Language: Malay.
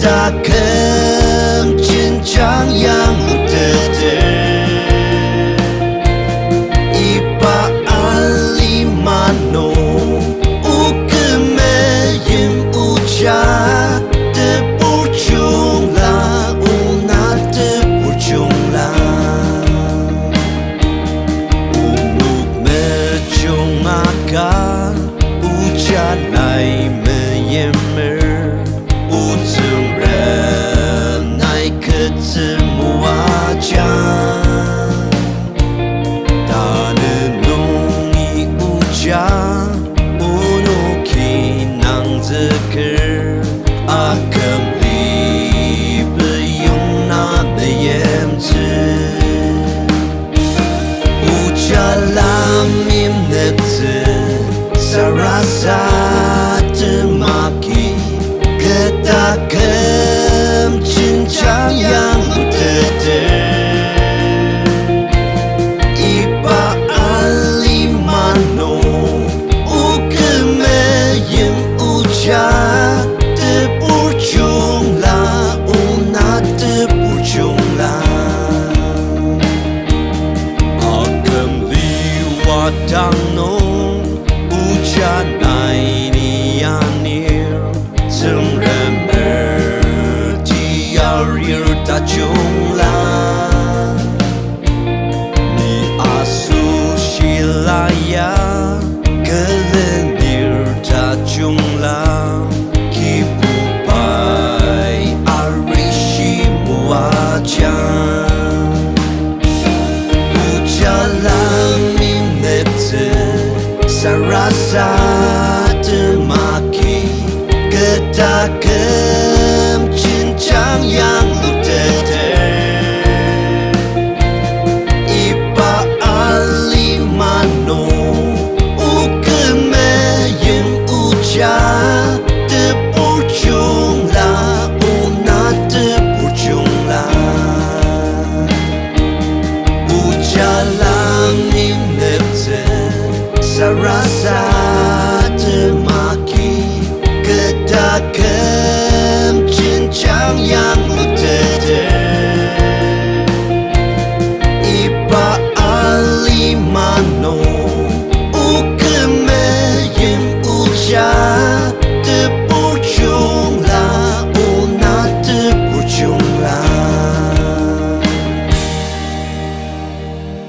Takkan cincang yang terder Ipa alimano Ukemeyem uca Terpucunglah Una terpucunglah Umuk mecungaka Uca lai meyemer Ujung renai ketemu aja Tanenungi uja Unu kinang zeker Akan liebe yung na meyemze Uja lamim nete Sarasa temaki Takkan cincang yang terder Ipa alimano Ukemeyem uca Terpucunglah Una terpucunglah Akan liwat danong Uca naini anir Semremer tiarir tajunglah Ni asu shilaya Kelendir tajunglah Kipupai arishi muaja Ujalam nete sarasa temaki Takkan cincang yang terder Ipa alimano Ukemeyem uca Terpucunglah Una terpucunglah Ujalam nete sarasa temaki Takkan cincang yang terder Ipa alimano Ukemeyem uca